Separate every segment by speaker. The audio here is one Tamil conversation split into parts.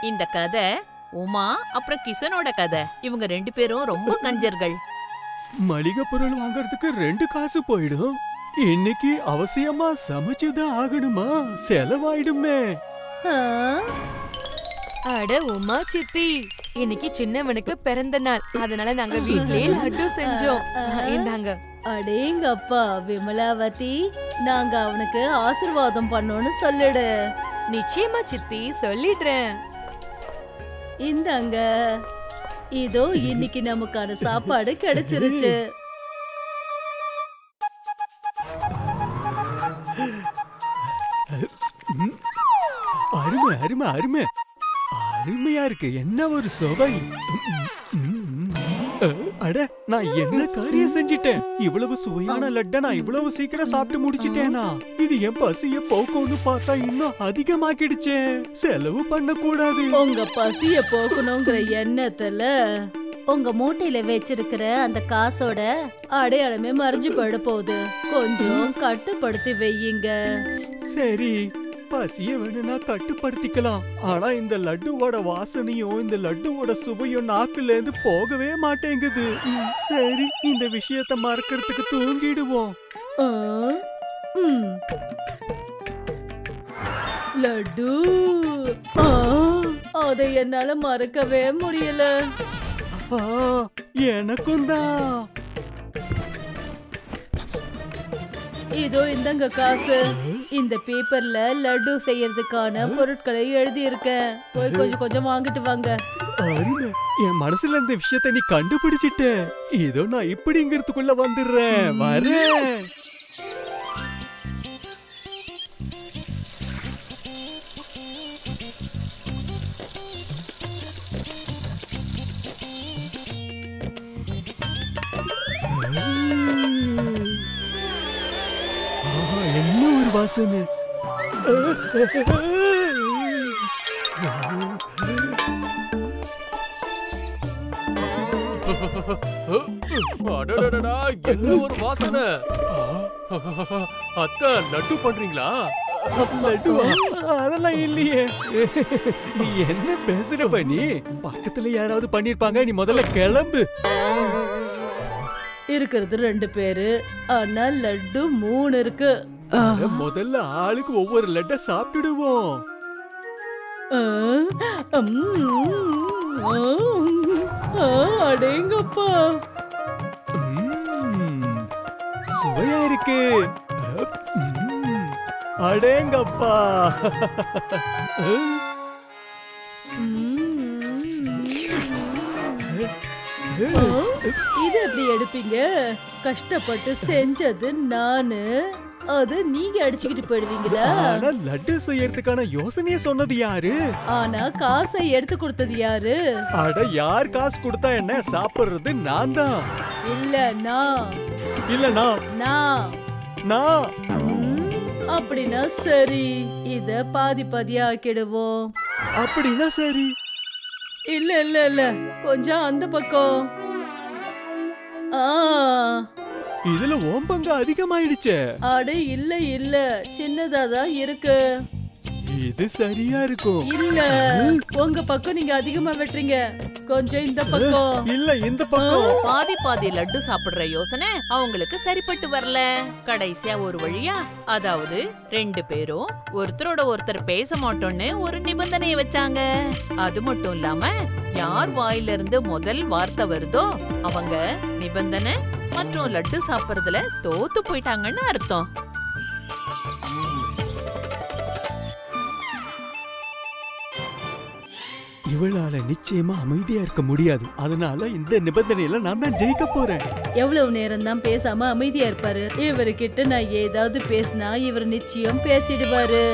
Speaker 1: இந்த கதை உமா அப்புறம் கிஷனோட கதை. இவங்க 2 பேரும் ரொம்ப கஞ்சர்கள்.
Speaker 2: மளிகை பொருள் வாங்குறதுக்கு 2 காசு போயிடும். இன்னைக்கு அவசியமா சமைச்சுதான் ஆகணுமா? செலவாயிடுமே.
Speaker 3: அட உமா சித்தி, இன்னைக்கு சின்னவனுக்கு பிறந்த நாள், அதனால நாங்க வீட்லயே லட்டு செஞ்சோம். இந்தாங்க.
Speaker 4: அடேங்கப்பா விமலாவதி, நாங்க அவனுக்கு ஆசீர்வாதம் பண்ணோம்னு சொல்லிடு.
Speaker 3: நிச்சயமா சித்தி, சொல்லிடுறேன்.
Speaker 4: இந்தாங்க, இதோ இன்னைக்கு நமக்கான சாப்பாடு கிடைச்சிருச்சு.
Speaker 2: அருமை அருமை அருமை அருமையா இருக்கு. என்ன ஒரு சுவை. அட, நான் என்ன காரியம் செஞ்சிட்டேன்? இவ்வளவு சுவையான லட்ட நான் இவ்வளவு சீக்கிரம் சாப்பிட்டு முடிச்சிட்டேனா? இது என் பசிய போக்கும்னு பார்த்தா இன்னும் அதிகமாக்கிடுச்சே. செலவு பண்ண கூடாது.
Speaker 4: உங்க பசிய போக்கணுங்கிற எண்ணத்துல உங்க மூட்டையில வச்சிருக்கிற அந்த காசோட அடையாளமே மறைஞ்சு போயிட போகுது. கொஞ்சம் கட்டுப்படுத்தி வையுங்க.
Speaker 2: சரி, பசிய வேணும்னா கட்டுப்படுத்திக்கலாம். ஆனா இந்த லட்டுவோட வாசனையும் இந்த லட்டுவோட சுவையும் நாக்குல இருந்து போகவே மாட்டேங்குது. சரி, இந்த விஷயத்த மறக்கிறதுக்கு தூங்கிடுவோம்.
Speaker 4: லட்டு, அதை என்னால மறக்கவே முடியல.
Speaker 2: எனக்கும் தான்.
Speaker 4: இதோ இந்தங்க காசு. இந்த பேப்பர்ல லட்டு செய்யறதுக்கான பொருட்களை எழுதி இருக்கேன். போய் கொஞ்சம் கொஞ்சம் வாங்கிட்டு வாங்க.
Speaker 2: அருமை, என் மனசுல இந்த விஷயத்த நீ கண்டுபிடிச்சிட்ட. இதோ நான் இப்படிங்கிறதுக்குள்ள வந்துடுறேன். வரேன். என்ன ஒரு வாசனை.
Speaker 5: என்ன ஒரு வாசனை. அத்தை, லட்டு பண்றீங்களா?
Speaker 2: லட்டுவா? அதெல்லாம் இல்லையே. என்ன பேசுற பண்ணி? பக்கத்துல யாராவது பண்ணிருப்பாங்க. நீ முதல்ல கிளம்பு.
Speaker 4: இருக்கிறது 2 பேரு, ஆனா லட்டு 3 இருக்கு.
Speaker 2: முதல்ல ஆளுக்கு ஒவ்வொரு லட்ட சாப்பிட்டுடுவோம்.
Speaker 4: அடேங்கப்பா,
Speaker 2: சுவையா இருக்கு. அடேங்கப்பா.
Speaker 4: இது எப்படி எடுப்பீங்க? கஷ்டப்பட்டு செஞ்சது நானு, அது நீங்க அடிச்சுக்கிட்டு போயிடுவீங்களா?
Speaker 2: ஆனா லட்டு செய்யறதுக்கான யோசனைய சொன்னது யாரு?
Speaker 4: ஆனா காசை எடுத்து கொடுத்தது யாரு?
Speaker 2: அட, யார் காசு கொடுத்தா என்ன? சாப்பிடுறது நான் தான்.
Speaker 4: இல்ல நான்.
Speaker 2: இல்ல
Speaker 4: நான். அப்படின்னா சரி, இத பாதி பாதியா ஆக்கிடுவோம்.
Speaker 2: அப்படின்னா சரி.
Speaker 4: இல்ல இல்ல இல்ல, கொஞ்சம் அந்த பக்கம்.
Speaker 2: இதுல ஓம்பங்க அதிகமாயிடுச்சே.
Speaker 4: அட இல்ல இல்ல, சின்னதாதான் இருக்கு.
Speaker 2: இது சரியா இருக்கும்.
Speaker 4: இல்ல, உங்க பக்கம் நீங்க அதிகமா வெட்டுறீங்க. கொஞ்சம் இந்த பக்கம்.
Speaker 2: இல்ல, இந்த பக்கம்.
Speaker 1: பாதி பாதி லட்டு சாப்பிடுற யோசனை அவங்களுக்கு சரிப்பட்டு வரல. கடைசியா ஒரு வழியா, அதாவது 2 பேரும் ஒருத்தரோட ஒருத்தர் பேச மாட்டோம்னு ஒரு நிபந்தனையை வச்சாங்க. அது மட்டும் இல்லாம, யார் வாயில இருந்து முதல் வார்த்தை வருதோ அவங்க நிபந்தனை மற்றும் லட்டு சாப்பிடுறதுல தோத்து போயிட்டாங்கன்னு அர்த்தம்.
Speaker 2: இவளால நிச்சயமா அமைதியா இருக்க முடியாது. அதனால இந்த நிபந்தனையில நான் தான் ஜெயிக்க போறேன்.
Speaker 4: எவ்வளவு நேரம் தான் பேசாம அமைதியா இருப்பாரு? இவர்கிட்ட நான் ஏதாவது பேசினா இவர் நிச்சயம் பேசிடுவாரு.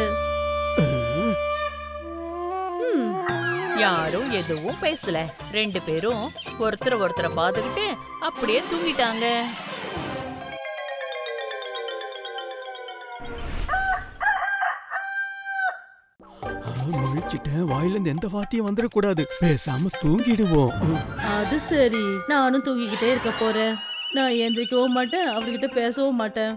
Speaker 1: யாரும் எதுவும் பேசல. 2 பேரும் ஒருத்தர் ஒருத்தரை பார்த்துக்கிட்டு அப்படியே தூங்கிட்டாங்க.
Speaker 2: முழிச்சிட்டேன். வாயில இருந்து எந்த வார்த்தையும் வந்துடக்கூடாது. பேசாம தூங்கிடுவோம்.
Speaker 4: அது சரி, நானும் தூங்கிக்கிட்டே இருக்க போறேன். நான் எந்திரிக்கவும் மாட்டேன், அவர்கிட்ட பேசவும் மாட்டேன்.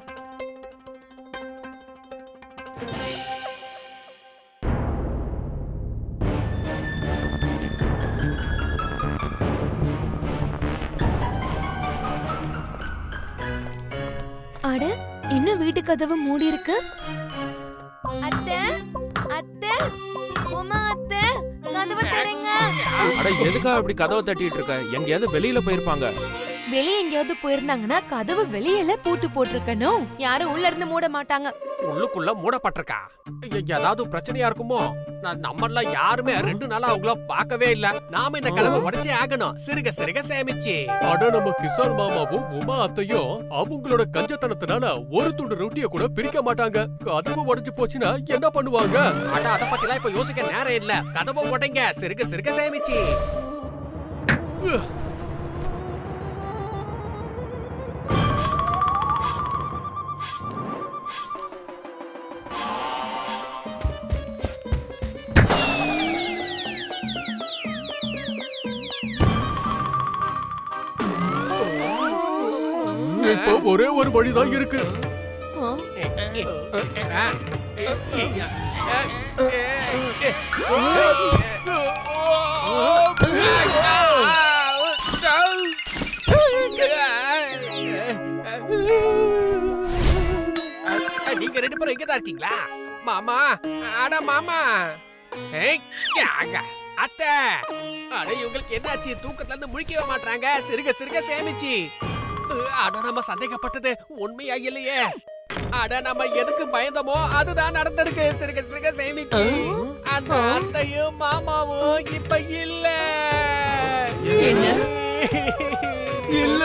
Speaker 3: அட இன்னும் வீட்டு கதவு மூடி இருக்கு. அத்தை அத்தை உமா அத்தை கதவை திறங்க.
Speaker 5: அட எதுக்கா இப்படி கதவை தட்டிட்டு இருக்க? எங்கயாவது வெளியில போயிருப்பாங்க.
Speaker 3: வெளியே எங்கேயாவது போயிருந்தாங்கன்னா கதவு வெளியில பூட்டு போட்டிருக்கணும். யாரும் உள்ள இருந்து மூட மாட்டாங்க.
Speaker 5: உள்ளுக்குள்ள மூடப்பட்டிருக்கா? ஏதாவது பிரச்சனையா இருக்குமோ? நம்மள யாருமே 2 நாளா அவங்கள பார்க்கவே இல்ல. நாம இந்த கதவை உடைச்சே ஆகணும். சிறுக சிறுக சேமிச்சு. அட நம்ம கிசான் மாமாவும் உமா அத்தையும் அவங்களோட கஞ்சத்தனத்தினால ஒரு துண்டு ரொட்டிய கூட பிரிக்க மாட்டாங்க. கதவு உடைஞ்சு போச்சுன்னா என்ன பண்ணுவாங்க? அட அத பத்திலாம் இப்ப யோசிக்க நேரம் இல்ல. கதவை உடைங்க. சிறுக சிறுக சேமிச்சு. இப்போ ஒரே ஒரு வழிதான் இருக்கு. நீங்க 2 பேரும் இங்கதான் இருக்கீங்களா? மாமா, அட மாமா, அத்தை, அட இவங்களுக்கு என்னாச்சு? தூக்கத்துல இருந்து முழிக்கவே மாட்டாங்க. சிறுக சிறுக சேமிச்சு. அட நம்ம சந்தேகப்பட்டது உண்மையா இல்லையே. அட நம்ம எதுக்கு பயந்தோமோ அதுதான் நடந்திருக்கு. சிறுக சிறுக சேமிச்சு. அந்த அத்தையும் மாமாவும் இப்ப இல்ல.
Speaker 1: என்ன?
Speaker 5: இல்ல.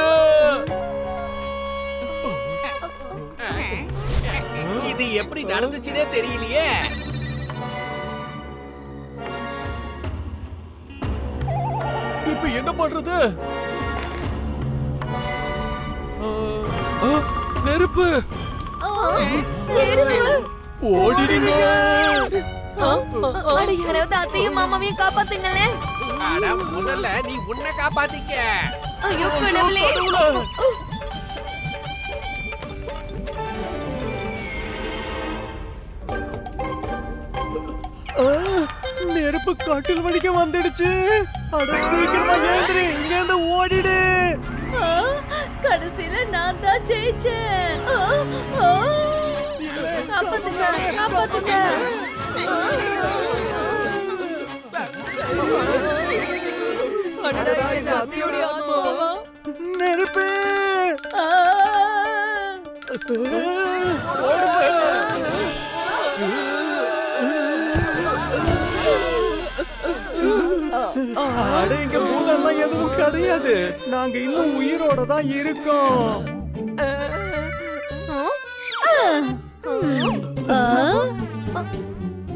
Speaker 5: இது எப்படி நடந்துச்சுனே தெரியலையே. இப்ப என்ன பண்றது? நெருப்பு! ஓடிடுங்க!
Speaker 3: அட யாராவது அத்தையும் மாமாவையும் காப்பாத்துங்களே.
Speaker 5: அட முதல்ல நீ உன்னை காப்பாத்திக்க.
Speaker 3: ஐயோ கடவுளே.
Speaker 2: நெருப்பு காட்டில் வடிக்க வந்துடுச்சு. அட சீக்கிரமா எழுந்திரு, இங்க இருந்து ஓடிடு.
Speaker 4: கடைசியில நான் தான் ஜெயிச்சேன். காப்பாத்துங்க காப்பாத்துங்க.
Speaker 2: நெருப்பு அட இங்க பூதெல்லாம் எதுவும் கிடையாது. நாங்க இன்னும் உயிரோட தான் இருக்கோம்.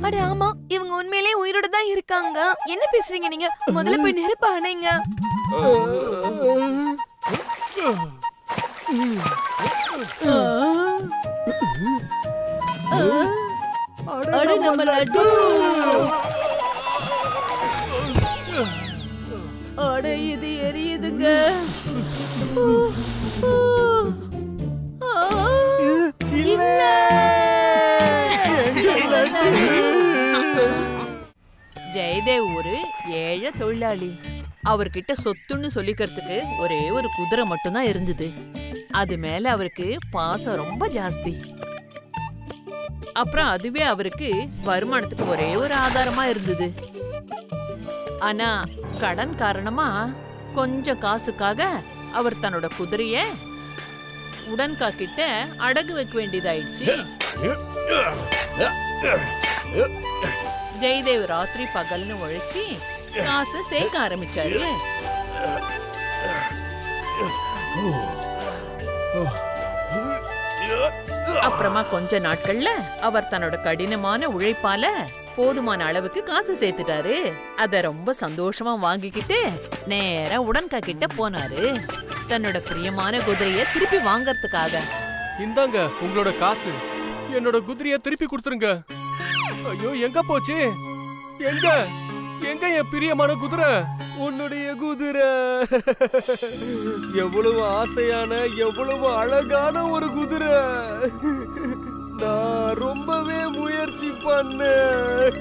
Speaker 3: அட ஆமா, இவங்க உண்மையிலே உயிரோட தான் இருக்காங்க. என்ன பேசுறீங்க நீங்க? முதல்ல போய் நெருப்பு அணைங்க.
Speaker 4: அட நம்ம லட்டு. அட இது எரியுதுங்க.
Speaker 2: இல்ல.
Speaker 1: ஜெயதேவ் ஒரு ஏழை தொழிலாளி. அவர்கிட்ட சொத்துன்னு சொல்லிக்கிறதுக்கு ஒரே ஒரு குதிரை மட்டும்தான் இருந்தது. அது மேல அவருக்கு பாசம் ரொம்ப ஜாஸ்தி. அப்புறம் அதுவே அவருக்கு வருமானத்துக்கு ஒரே ஒரு ஆதாரமா இருந்தது. ஆனா கடன் காரணமா கொஞ்சம் காசுக்காக அவர் தன்னோட குதிரைய உடன்கா கிட்ட அடகு வைக்க வேண்டியதாயிடுச்சு. ஜெயதேவ் ராத்திரி பகல்னு உழைச்சி காசு சேர்க்க ஆரம்பிச்சாரு. அப்புறமா கொஞ்ச நாட்கள்ல அவர் தன்னோட கடினமான உழைப்பால போதுமான அளவுக்கு காசு சேர்த்துட்டாரு. அத ரொம்ப சந்தோஷமா வாங்கிக்கிட்டு நேரா உடன்கா கிட்ட போனாரு, தன்னோட பிரியமான குதிரைய திருப்பி வாங்கறதுக்காக.
Speaker 5: இந்தாங்க உங்களோட காசு. என்னோட குதிரைய திருப்பி கொடுத்துருங்க. ஐயோ எங்க போச்சு? எங்க எங்க என் பிரியமான குதிரை?
Speaker 2: உன்னுடைய குதிரை எவ்வளவு ஆசையான, எவ்வளவு அழகான ஒரு குதிரை. நான் ரொம்பவே முயற்சி பண்ணேன்.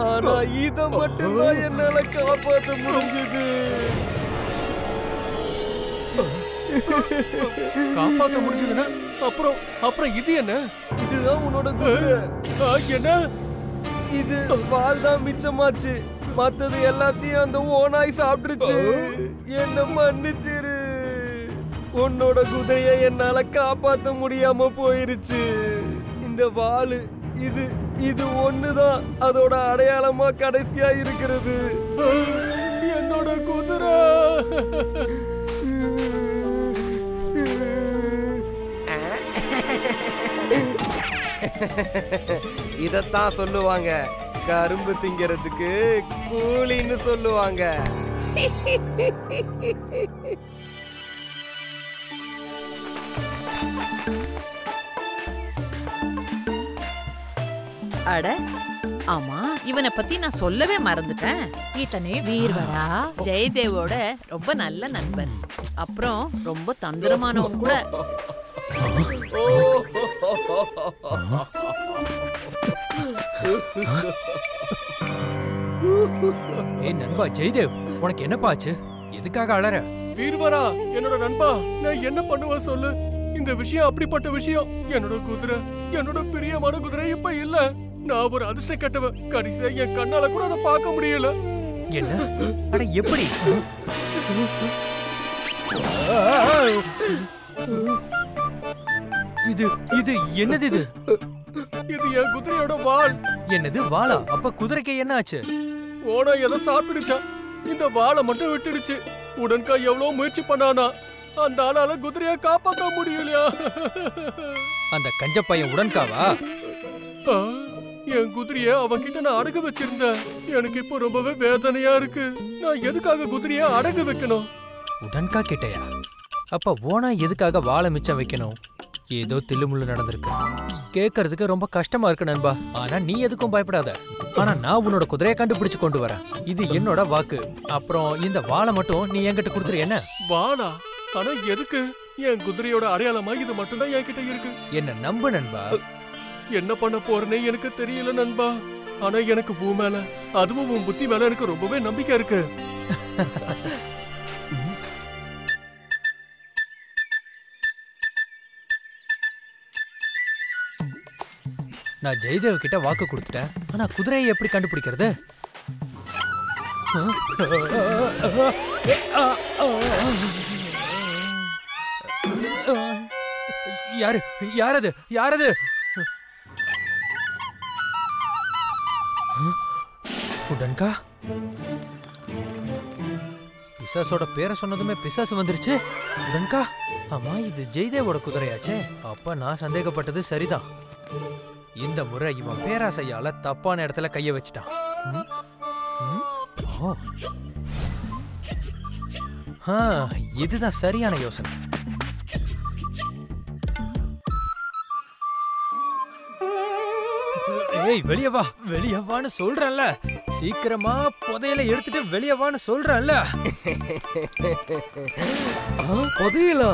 Speaker 2: ஆனா இத மட்டும்தான் என்னால காப்பாற்ற முடிஞ்சது.
Speaker 5: காப்பாத்த முடிஞ்சதுன்னா அப்புறம் அப்புறம் இது என்ன?
Speaker 6: இதுதான் உன்னோட குதிரை.
Speaker 5: என்ன?
Speaker 6: இது வால் தான் மிச்சமாச்சு. மத்தது எல்லாத்தையும் அந்த ஓநாய் சாப்பிட்டுருச்சு. என்ன மன்னிச்சிரு. உன்னோட குதிரையை என்னால காப்பாத்த முடியாம போயிருச்சு. இந்த வாலு இது இது ஒண்ணுதான் அதோட அடையாளமா கடைசியா இருக்கிறது.
Speaker 5: என்னோட குதிரை.
Speaker 6: இதத்தான் சொல்லுவாங்க, கரும்பு திங்கிறதுக்கு கூலின்னு சொல்லுவாங்க.
Speaker 1: அட ஆமா, இவனை பத்தி நான் சொல்லவே மறந்துட்டேன்.
Speaker 3: இத்தனை வீர்வரா
Speaker 1: ஜெயதேவோட ரொம்ப நல்ல நண்பன், அப்புறம் ரொம்ப தந்திரமானவன் கூட.
Speaker 7: ஏய் நண்பா ஜெயதேவ், உனக்கு என்னப்பா ஆச்சு? எதுக்காக அழற?
Speaker 5: வீர்வரா, என்னோட நண்பா, நான் என்ன பண்ணுவேன் சொல்லு? இந்த விஷயம் அப்படிப்பட்ட விஷயம். என்னோட குதிரை, என்னோட பிரியமான குதிரை இப்ப இல்ல. நான் ஒரு அதிர்ஷ்ட கட்டவன். கடைசியா என் கண்ணால கூட அதை பார்க்க முடியல.
Speaker 7: என்ன? அட எப்படி? இது இது என்னது இது?
Speaker 5: இது என் குதிரையோட வால்.
Speaker 7: என்னது வாளா? அப்ப குதிரைக்கு என்ன ஆச்சு?
Speaker 5: ஓனா எதை சாப்பிடுச்சா? இந்த வாளை மட்டும் விட்டுடுச்சு. உடன்கா எவ்வளவு முயற்சி பண்ணானா, அந்த ஆளால குதிரைய காப்பாத்த முடியலையா?
Speaker 7: அந்த கஞ்ச பையன் உடன்காவா?
Speaker 5: என் குதிரைய அவன்கிட்ட நான் அடகு வச்சிருந்தேன். எனக்கு இப்போ ரொம்பவே வேதனையா இருக்கு. நான் எதுக்காக குதிரைய அடகு வைக்கணும்?
Speaker 7: உடன்கா கிட்டயா? அப்ப ஓனா எதுக்காக வாழை மிச்சம் வைக்கணும்? ஏதோ தில்லுமுள்ளு நடந்திருக்கு. கேட்கறதுக்கு ரொம்ப கஷ்டமா இருக்கு நண்பா. ஆனா நீ எதுக்கும் பயப்படாத. ஆனா நான் உன்னோட குதிரையை கண்டுபிடிச்சு கொண்டு வரேன். இது என்னோட வாக்கு. அப்புறம் இந்த வாளை மட்டும் நீ என்கிட்ட கொடுத்துரு. என்ன
Speaker 5: வாளா? ஆனா எதுக்கு? என் குதிரையோட அடையாளமா இது மட்டும்தான் என்கிட்ட இருக்கு.
Speaker 7: என்ன நம்பு நண்பா.
Speaker 5: என்ன பண்ண போறேன்னு எனக்கு தெரியல நண்பா. ஆனா எனக்கு பூ மேல, அதுவும் உன் புத்தி மேல எனக்கு ரொம்பவே நம்பிக்கை இருக்கு.
Speaker 7: நான் ஜெயதேவ் கிட்ட வாக்கு கொடுத்துட்டேன். ஆனா குதிரையை எப்படி கண்டுபிடிக்கிறது? யாரு யாரது யாரது? உடன்கா? பிசாசோட பேரை சொன்னதுமே பிசாசு வந்துருச்சு. உடன்கா? ஆமா, இது ஜெயதேவோட குதிரையாச்சே. அப்ப நான் சந்தேகப்பட்டது சரிதான். இந்த முறை இவன் பேராசையால தப்பான இடத்துல கைய வச்சிட்டான். இதுதான் சரியான யோசனை. ஏய் வெளிய வா, வெளிய வான்னு சொல்றேன்ல. சீக்கிரமா புதையலை எடுத்துட்டு வெளிய வான்னு சொல்றேன்ல.
Speaker 6: புதையலா?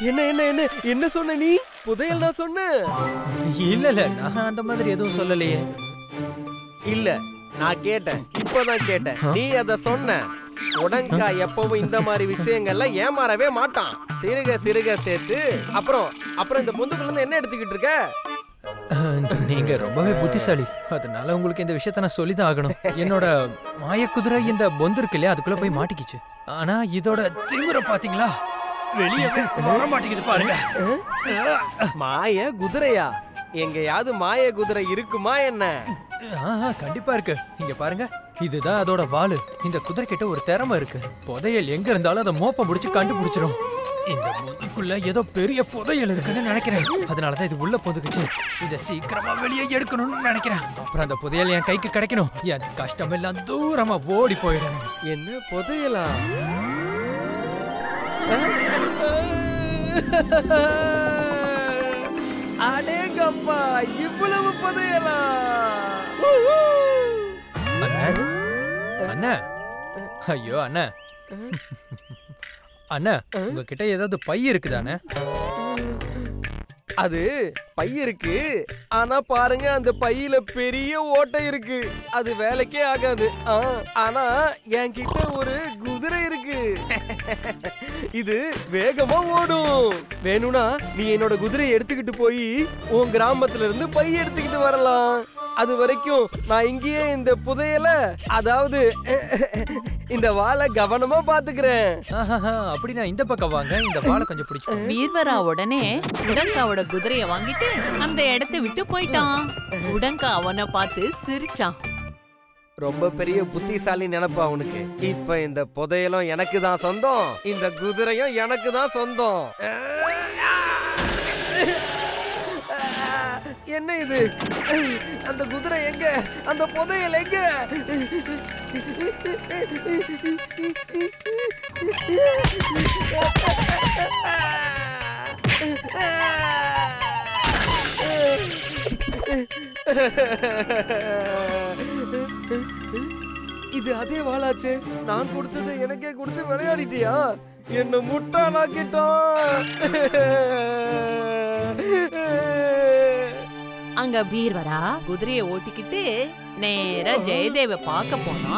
Speaker 6: என்ன என்ன என்ன என்ன சொன்ன நீ? புதையல் நான் சொன்னேன்.
Speaker 7: இல்ல இல்ல, நான் அந்த மாதிரி எதுவும் சொல்லலையே.
Speaker 6: இல்ல, நான் கேட்டேன், இப்பதான் கேட்டேன். நீ அத சொன்ன. உடன்கா எப்பவும் இந்த மாதிரி விஷயங்கள்ல ஏமாறவே மாட்டான். சிறுக சிறுக சேர்த்து அப்புறம் இந்த பொந்துக்குள்ள இருந்து என்ன எடுத்துக்கிட்டு இருக்க?
Speaker 7: நீங்க ரொம்பவே புத்திசாலி. அதனால உங்களுக்கு இந்த விஷயத்த நான் சொல்லிதான் ஆகணும். என்னோட மாயக்குதிரை இந்த பொந்து இருக்கு இல்லையா, அதுக்குள்ள போய் மாட்டிக்கிச்சு. ஆனா இதோட திமிர பாத்தீங்களா? வெளியவே வர மாட்டேங்குது பாருங்க.
Speaker 6: மாய குதிரையா? எங்கயாவது மாய குதிரை இருக்குமா என்ன?
Speaker 7: கண்டிப்பா இருக்கு. இங்க பாருங்க, இதுதான் அதோட வாலு. இந்த குதிரை கிட்ட ஒரு திறமை இருக்கு. புதையல் எங்க இருந்தாலும் அதை மோப்ப முடிச்சு கண்டுபிடிச்சிரும். இந்த பொந்துக்குள்ள ஏதோ பெரிய புதையல் இருக்குன்னு நினைக்கிறேன். அதனாலதான் இது உள்ள பொதுக்குச்சு. இத சீக்கிரமா வெளியே எடுக்கணும்னு நினைக்கிறேன். அப்புறம் அந்த புதையல் என் கைக்கு கிடைக்கணும். என் கஷ்டம் எல்லாம் தூரமா ஓடி போயிடணும்.
Speaker 6: என்ன புதையலா? அடேங்கப்பா, இவ்வளவு புதையலா?
Speaker 7: அண்ணா, அண்ணா, ஐயோ அண்ணா, அண்ணா, உங்ககிட்ட ஏதாவது பை இருக்குதானே?
Speaker 6: அது பை இருக்கு, ஆனா பாருங்க அந்த பையில பெரிய ஓட்டை இருக்கு. அது வேலைக்கே ஆகாது. ஆனா என்கிட்ட ஒரு குதிரை இருக்கு. இது வேகமா ஓடும். வேணும்னா நீ என்னோட குதிரையை எடுத்துக்கிட்டு போய் உன் கிராமத்துல இருந்து பை எடுத்துக்கிட்டு வரலாம். அது வரைக்கும் நான் இங்கேயே இந்த புதையல, அதாவது இந்த வாளை கவனமா பாத்துக்கிறேன்.
Speaker 7: அப்படின்னா இந்த பக்கம் வாங்க, இந்த வாளை கொஞ்சம் பிடிச்சு.
Speaker 1: வீர்வரா உடனே உடங்காவோட குதிரைய வாங்கிட்டு அந்த இடத்தை விட்டு போயிட்டான். உடங்கா அவனை பார்த்து சிரிச்சான்.
Speaker 6: ரொம்ப பெரிய புத்திசாலி நினைப்பா அவனுக்கு. இப்ப இந்த புதையலும் எனக்கு தான் சொந்தம், இந்த குதிரையும் எனக்கு தான் சொந்தம். என்ன இது? அந்த குதிரை எங்க? அந்த புதையல் எங்க? இது அதே வாளாச்சே. நான் கொடுத்தது எனக்கே கொடுத்து விளையாடிட்டியா? என்ன முட்டாளாக்கிட்டான்.
Speaker 1: அங்க வீர்வரா குதிரைய ஓட்டிக்கிட்டு நேரா ஜெயதேவ பார்க்க போனா.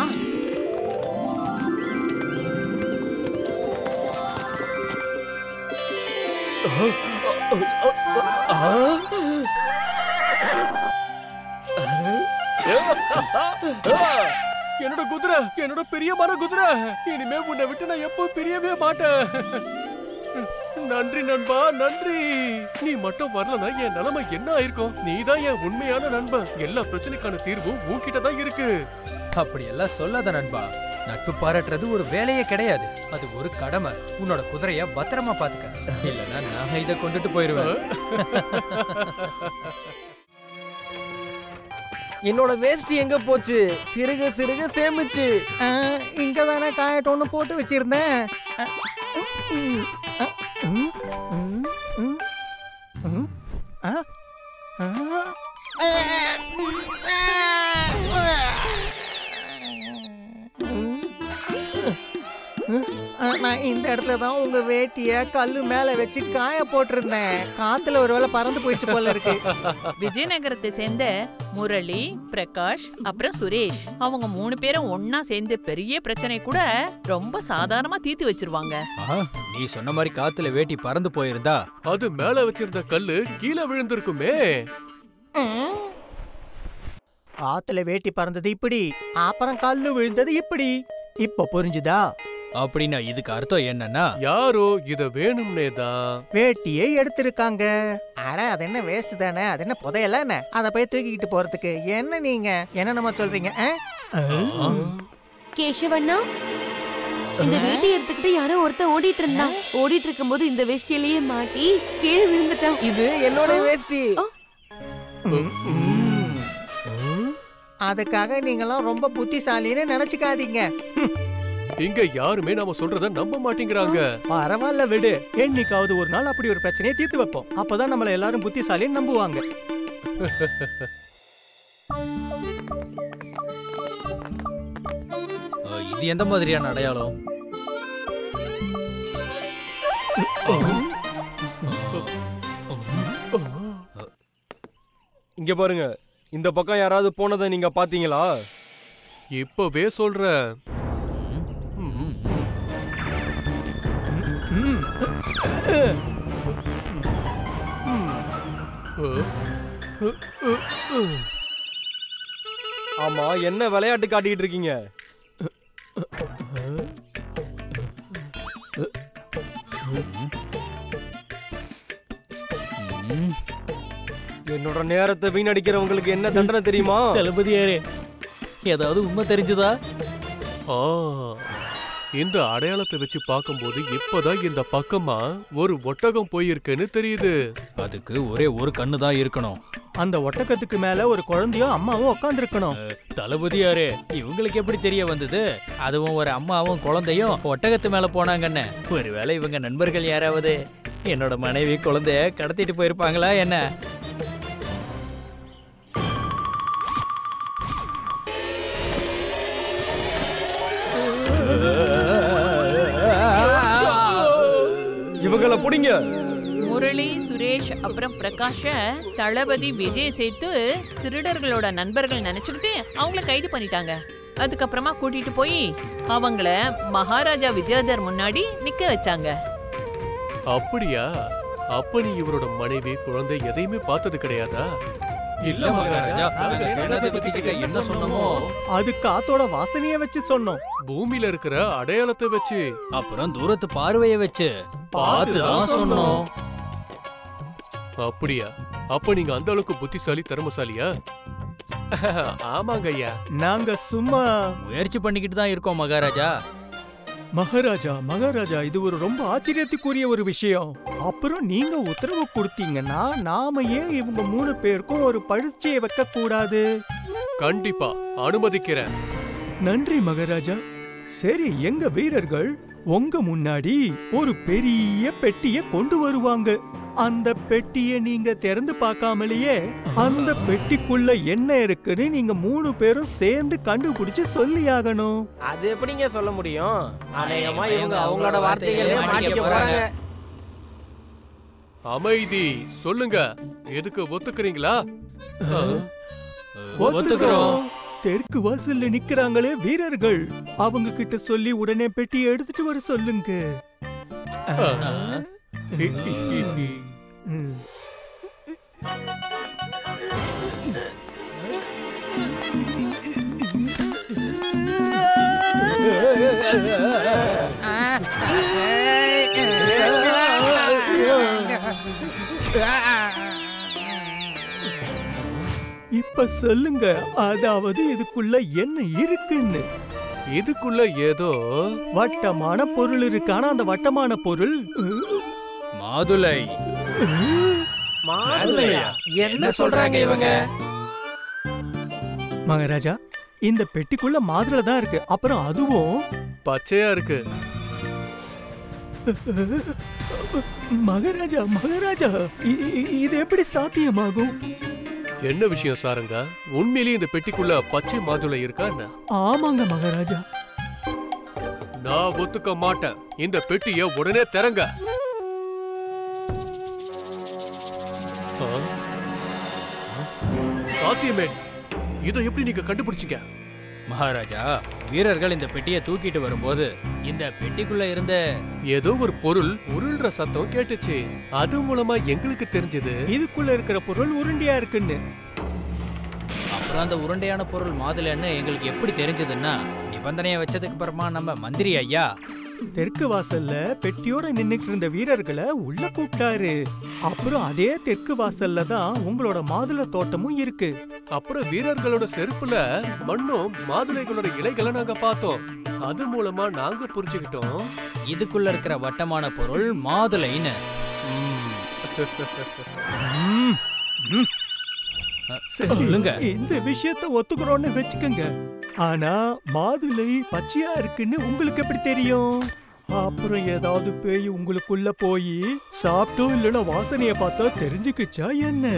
Speaker 5: என்னோட குதிரை, என்னோட பிரியமான குதிரை. இனிமே உன்னை விட்டு நான் எப்போ பிரியவே மாட்டேன். நன்றி நண்பா, நன்றி. நீ மட்டும் வரலனா என் நிலைமை என்ன ஆயிருக்கும்? நீதான் என் உண்மையான நண்பன். எல்லா பிரச்சனைக்கான தீர்வும் உன்கிட்ட தான் இருக்கு.
Speaker 7: அப்படி எல்லாம் சொல்லாத நண்பா. நட்பு பாராட்டுறது ஒரு வேலையே கிடையாது, அது ஒரு கடமை. உன்னோட குதிரைய பத்திரமா பாத்துக்க, இல்லன்னா நான் இதை கொண்டுட்டு போயிருவேன்.
Speaker 6: என்னோட வேஷ்டி எங்க போச்சு? சிறுக சிறுக சேமிச்சு
Speaker 2: இங்கதானே காயட்டோன்னு போட்டு வச்சிருந்தேன். நான் இந்த இடத்துல தான் உங்க வேட்டிய கல்லு மேல வச்சு காய போட்டிருந்தேன். காத்துல ஒருவேளை பறந்து போயிடுச்சு போல இருக்கு.
Speaker 1: விஜயநகரத்தை சேர்ந்த முரளி, பிரகாஷ் அப்புறம் சுரேஷ், அவங்க 3 பேரும் ஒன்னா சேர்ந்து பெரிய பிரச்சனை கூட ரொம்ப சாதாரணமா தீர்த்து வச்சிருவாங்க.
Speaker 7: நீ சொன்ன மாதிரி காத்துல வேட்டி பறந்து போயிருந்தா
Speaker 5: அது மேல வச்சிருந்த கல்லு கீழே விழுந்திருக்குமே.
Speaker 2: காத்துல வேட்டி பறந்தது இப்படி, அப்புறம் கல்லு விழுந்தது இப்படி. இப்ப புரிஞ்சுதா?
Speaker 7: அப்படின்னா இதுக்கு அர்த்தம் என்னன்னா,
Speaker 5: யாரோ இத வேணும்னே தான்
Speaker 2: வேட்டியை எடுத்திருக்காங்க. அட அது என்ன வேஸ்ட் தானே, அது என்ன புதையல என்ன, அதை போய் தூக்கிக்கிட்டு போறதுக்கு என்ன நீங்க என்ன நம்ம சொல்றீங்க?
Speaker 3: கேசவண்ணா, இந்த வேட்டி எடுத்துக்கிட்டு யாரோ ஒருத்தன் ஓடிட்டு இருந்தான். ஓடிட்டு இருக்கும்போது இந்த வேஷ்டியிலேயே மாட்டி கீழே விழுந்துட்டான்.
Speaker 6: இது என்னோட வேஷ்டி.
Speaker 2: அதுக்காக நீங்களாம் ரொம்ப புத்திசாலின்னு நினைச்சுக்காதீங்க.
Speaker 5: இங்க யாருமே நாம சொல்றத நம்ப மாட்டேங்கிறாங்க.
Speaker 2: பரவாயில்ல விடு, என்னைக்காவது ஒரு நாள் அப்படி ஒரு பிரச்சனையை தீர்த்து வைப்போம். அப்பதான் நம்மள எல்லாரும் புத்திசாலின்னு நம்புவாங்க.
Speaker 7: இது எந்த மாதிரியான அடையாளம்?
Speaker 6: இங்க பாருங்க, இந்த பக்கம் யாராவது போனதை நீங்க பாத்தீங்களா?
Speaker 5: இப்பவே சொல்றேன்.
Speaker 6: ஆமா, என்ன விளையாட்டு காட்டிட்டு இருக்கீங்க? என்னோட நேரத்தை வீணடிக்கிறவங்களுக்கு என்ன தண்டனை தெரியுமா?
Speaker 8: தளபதியாரே, ஏதாவது உண்மை தெரிஞ்சதா?
Speaker 5: இந்த அடையாளத்தை வச்சு பார்க்கும்போது இப்பதான் இந்த பக்கமா ஒரு ஒட்டகம் போயிருக்குன்னு தெரியுது.
Speaker 7: அதுக்கு ஒரே ஒரு கண்ணு தான் இருக்கணும்.
Speaker 2: அந்த ஒட்டகத்துக்கு மேல ஒரு குழந்தையும் அம்மாவும் உட்கார்ந்து இருக்கணும்.
Speaker 8: தளபதியாரே, இவங்களுக்கு எப்படி தெரிய வந்தது? அதுவும் ஒரு அம்மாவும் குழந்தையும் ஒட்டகத்து மேல போனாங்கன்னு. ஒருவேளை இவங்க நண்பர்கள் யாராவது என்னோட மனைவி குழந்தைய கடத்திட்டு போயிருப்பாங்களா என்ன?
Speaker 6: இவங்களை புடிங்க.
Speaker 1: முரளி, சுரேஷ் அப்புறம் பிரகாஷ தளபதி விஜய் சேர்த்து திருடர்களோட நண்பர்கள் நினைச்சுக்கிட்டு அவங்கள கைது பண்ணிட்டாங்க. அதுக்கப்புறமா கூட்டிட்டு போய் அவங்கள மகாராஜா வித்யாதர் முன்னாடி நிக்க வச்சாங்க.
Speaker 5: அப்படியா? அப்ப நீ இவரோட மனைவி குழந்தை எதையுமே பார்த்தது கிடையாதா?
Speaker 7: இல்ல மகாராஜா, நாங்க சேனாதிபதி கிட்ட என்ன சொன்னோமோ
Speaker 2: அது காத்தோட வாசனைய வச்சு சொன்னோம்.
Speaker 5: பூமியில இருக்கிற அடையாளத்தை வச்சு,
Speaker 8: அப்புறம் தூரத்து பார்வையை வச்சு பார்த்துதான் சொன்னோம்.
Speaker 5: அப்படியா? அப்ப நீங்க அந்த அளவுக்கு புத்திசாலி, திறமசாலியா? ஆமாங்க ஐயா.
Speaker 2: நாங்க சும்மா
Speaker 8: முயற்சி பண்ணிக்கிட்டு தான் இருக்கோம் மகாராஜா.
Speaker 2: மகாராஜா இது ஒரு ரொம்ப ஆச்சரியத்துக்குரிய ஒரு விஷயம். அப்புறம் நீங்க உத்தரவு கொடுத்தீங்கன்னா நாம ஏன் இவங்க 3 பேருக்கும் ஒரு பரீட்சையை வைக்க கூடாது?
Speaker 5: கண்டிப்பா அனுமதிக்கிறேன்.
Speaker 2: நன்றி மகாராஜா. சரி, எங்க வீரர்கள் உங்க முன்னாடி ஒரு பெரிய பெட்டியை கொண்டு வருவாங்க. அந்த பெட்டியை நீங்க திறந்து பார்க்காமலேயே அந்த பெட்டிக்குள்ள என்ன இருக்குன்னு நீங்க 3 பேரும் சேர்ந்து கண்டுபிடிச்சு சொல்லியாகணும்.
Speaker 6: அது எப்படிங்க சொல்ல முடியும்? அநேகமா இவங்க அவங்களோட வார்த்தைகளே மாட்டிக்க போறாங்க.
Speaker 5: அமைதி, சொல்லுங்க. எதுக்கு ஒத்துக்கிறீங்களா?
Speaker 2: ஒத்துக்கிறோம். தெற்கு வாசல்ல நிக்கிறாங்களே வீரர்கள், அவங்க கிட்ட சொல்லி உடனே பெட்டியை எடுத்துட்டு வர சொல்லுங்க. இப்ப சொல்லுங்க, அதாவது இதுக்குள்ள என்ன இருக்குன்னு.
Speaker 5: இதுக்குள்ள ஏதோ
Speaker 2: வட்டமான பொருள் இருக்கான அந்த வட்டமான பொருள்
Speaker 8: மாதுளை.
Speaker 6: மாதுளையா? என்ன சொல்றாங்க இவங்க?
Speaker 2: மகாராஜா, இந்த பெட்டிக்குள்ள மாதுளை தான் இருக்கு. அப்புறம் அதுவும்
Speaker 5: பச்சையா இருக்கு.
Speaker 2: மகாராஜா இது எப்படி சாத்தியமாகும்?
Speaker 5: என்ன விஷயம் சாரங்கா? உண்மையிலேயே இந்த பெட்டிக்குள்ள பச்சை மாதுளை இருக்கா என்ன?
Speaker 2: ஆமாங்க மகாராஜா.
Speaker 5: நான் ஒத்துக்க மாட்டேன். இந்த பெட்டியை உடனே திறங்க. சாத்தியமே. இதை எப்படி நீங்க கண்டுபிடிச்சீங்க?
Speaker 8: மகாராஜா, வீரர்கள் இந்த பெட்டியை தூக்கிட்டு வரும்போது இந்த பெட்டிக்குள்ள இருந்த
Speaker 5: ஏதோ ஒரு பொருள் உருள்ற சத்தம் கேட்டுச்சு. அது மூலமா எங்களுக்கு தெரிஞ்சது
Speaker 2: இதுக்குள்ள இருக்கிற பொருள் உருண்டையா இருக்குன்னு.
Speaker 8: அப்புறம் அந்த உருண்டையான பொருள் மாதுளைன்னு எங்களுக்கு எப்படி தெரிஞ்சதுன்னா, நிபந்தனையை வச்சதுக்கு அப்புறமா நம்ம மந்திரி ஐயா
Speaker 2: தெற்கு வாசல்ல பெட்டியோட நின்னுட்டு இருந்த வீரர்களை உள்ள கூப்பிட்டாரு. அப்புறம் அதே தெற்கு வாசல்ல தான் உங்களோட மாதுளை தோட்டமும் இருக்கு.
Speaker 5: அப்புறம் வீரர்களோட செருப்புல மண்ணும் மாதுளைகளோட இலைகளை நாங்க பார்த்தோம். அது மூலமா நாங்க புரிஞ்சுக்கிட்டோம்
Speaker 8: இதுக்குள்ள இருக்கிற வட்டமான பொருள் மாதுளைன்னு. சொல்லுங்க.
Speaker 2: இந்த விஷயத்தை ஒத்துக்கிறோம்னு வச்சுக்கோங்க. ஆனா மாதுளை பச்சையா இருக்குன்னு உங்களுக்கு எப்படி தெரியும்? அப்புறம் ஏதாவது பேய் உங்களுக்குள்ள போய் சாப்பிட்டோம் இல்லைன்னா வாசனைய பார்த்தா தெரிஞ்சுக்கிச்சா என்ன?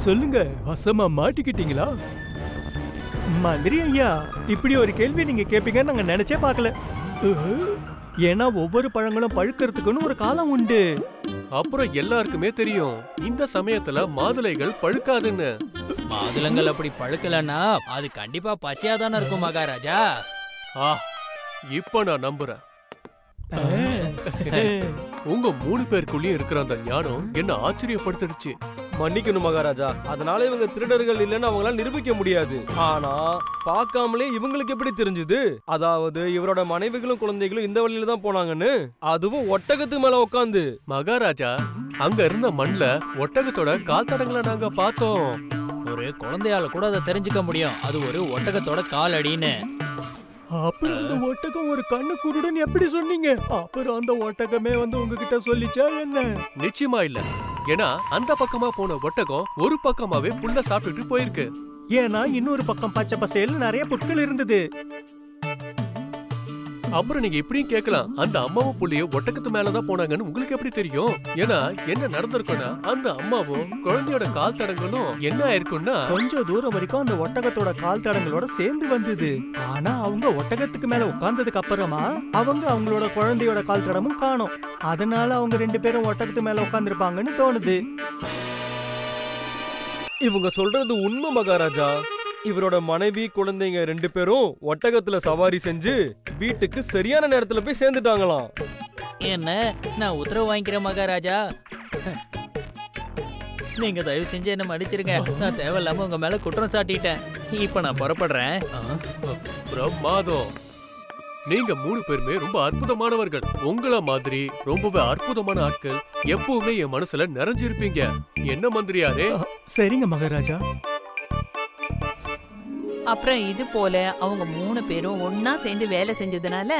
Speaker 2: சொல்லுங்க, வசமா மாட்டிக்கிட்டீங்களா? மந்திரி ஐயா, இப்படி ஒரு கேள்வி நீங்க கேப்பீங்கன்னு நாங்க நினைச்சே பார்க்கல. ஏன்னா ஒவ்வொரு பழங்களும் பழுக்கிறதுக்குன்னு ஒரு காலம் உண்டு.
Speaker 5: அப்புறம் எல்லாருக்குமே தெரியும் இந்த சமயத்துல மாதுளைகள் பழுக்காதுன்னு.
Speaker 8: மாதுளங்கள் அப்படி பழுக்கலன்னா அது கண்டிப்பா பச்சையா தானே இருக்கும் மகாராஜா.
Speaker 5: இப்ப நான் நம்புறேன். உங்க 3 பேருக்குள்ளயும் இருக்கிற அந்த ஞானம் என்ன ஆச்சரியப்படுத்திடுச்சு.
Speaker 6: மன்னிக்கணும் மகாராஜா, அதனால இவங்க திருடர்கள் இல்லைன்னு அவங்களால நிரூபிக்க முடியாது. ஆனா பார்க்காமலே இவங்களுக்கு எப்படி தெரிஞ்சது? அதாவது இவரோட மனைவிகளும் குழந்தைகளும் இந்த வழியில தான் போனாங்கன்னு, அதுவும் ஒட்டகத்து மேல உட்காந்து.
Speaker 5: மகாராஜா, அங்க இருந்த மண்ல ஒட்டகத்தோட கால் தடங்களை நாங்க பார்த்தோம்.
Speaker 8: ஒரு குழந்தையால கூட அதை தெரிஞ்சுக்க முடியும் அது ஒரு ஒட்டகத்தோட கால் அடின்னு.
Speaker 2: அப்புறம் அந்த ஒட்டகம் ஒரு கண்ணு குருடன் எப்படி சொன்னீங்க? அப்புறம் அந்த ஒட்டகமே வந்து உங்ககிட்ட சொல்லிச்சா என்ன?
Speaker 5: நிச்சயமா இல்ல. ஏன்னா அந்த பக்கமா போன ஒட்டகம் ஒரு பக்கமாவே புல்ல சாப்பிட்டுட்டு போயிருக்கு.
Speaker 2: ஏன்னா இன்னொரு பக்கம் பச்சை பசேல் நிறைய புற்கள் இருந்தது.
Speaker 5: அப்புறம் நீங்க இப்படியும் கேட்கலாம், அந்த அம்மாவும் புள்ளியும் ஒட்டகத்து மேலதான் போனாங்கன்னு உங்களுக்கு எப்படி தெரியும்? ஏன்னா என்ன நடந்திருக்கும்னா, அந்த அம்மாவும் குழந்தையோட கால் தடங்களும் என்ன ஆயிருக்கும்னா,
Speaker 2: கொஞ்சம் தூரம் வரைக்கும் அந்த ஒட்டகத்தோட கால் தடங்களோட சேர்ந்து வந்தது. ஆனா அவங்க ஒட்டகத்துக்கு மேல உட்கார்ந்ததுக்கு அப்புறமா அவங்களோட குழந்தையோட கால் தடமும் காணோம். அதனால அவங்க 2 பேரும் ஒட்டகத்து மேல உட்கார்ந்துருப்பாங்கன்னு தோணுது.
Speaker 9: இவங்க சொல்றது உண்மை மகாராஜா. இவரோட மனைவி குழந்தைங்க 2 பேரும் ஒட்டகத்துல சவாரி செஞ்சு வீட்டுக்கு சரியான நேரத்துல போய் சேர்ந்துட்டாங்களாம்.
Speaker 8: என்ன, நான் உத்தரவு வாங்கிக்கிறேன் மகாராஜா. நீங்க தயவு செஞ்சு என்ன மன்னிச்சிருங்க. நான் தேவையில்லாம உங்க மேல குற்றம் சாட்டிட்டேன். இப்ப நான் புறப்படுறேன்.
Speaker 5: பிரமாதம். நீங்க 3 பேருமே ரொம்ப அற்புதமானவர்கள். உங்கள மாதிரி ரொம்பவே அற்புதமான ஆட்கள் எப்பவுமே என் மனசுல நிறைஞ்சிருப்பீங்க. என்ன மந்திரியாரே?
Speaker 2: சரிங்க மகாராஜா.
Speaker 1: அப்புறம் இது போல அவங்க 3 பேரும் ஒன்னா சேர்ந்து வேலை செஞ்சதுனால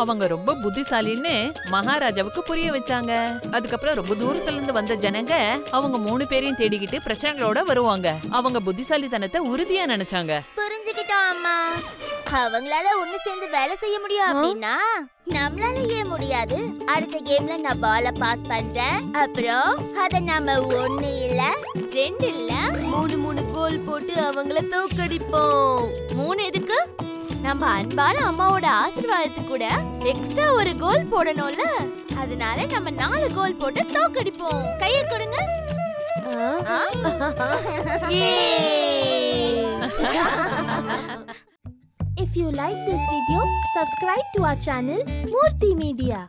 Speaker 1: அவங்க ரொம்ப புத்திசாலின்னு மகாராஜாவுக்கு புரிய வச்சாங்க. அதுக்கப்புறம் ரொம்ப தூரத்துல இருந்து வந்த ஜனங்க அவங்க 3 பேரையும் தேடிக்கிட்டு பிரச்சனைகளோட வருவாங்க. அவங்க புத்திசாலித்தனத்தை உறுதியா நினைச்சாங்க.
Speaker 10: புரிஞ்சுக்கிட்டோம் அம்மா. அவங்களால ஒண்ணு சேர்ந்து வேலை செய்ய முடியும் அப்படின்னா நம்மளால ஏன் முடியாது? அடுத்த கேம்ல நான் பால பாஸ் பண்றேன். அப்புறம் அத நாம 1 இல்ல 2 இல்ல 3 கோல் போட்டு அவங்கள தோக்கடிப்போம். 3 எதுக்கு? நம்ம அன்பான அம்மாவோட ஆசீர்வாதத்துக்கு கூட எக்ஸ்ட்ரா ஒரு கோல் போடணும்ல. அதனால நம்ம 4 கோல் போட்டு தோக்கடிப்போம். கையை கொடுங்க.
Speaker 11: If you like this video, subscribe to our channel Murthy Media.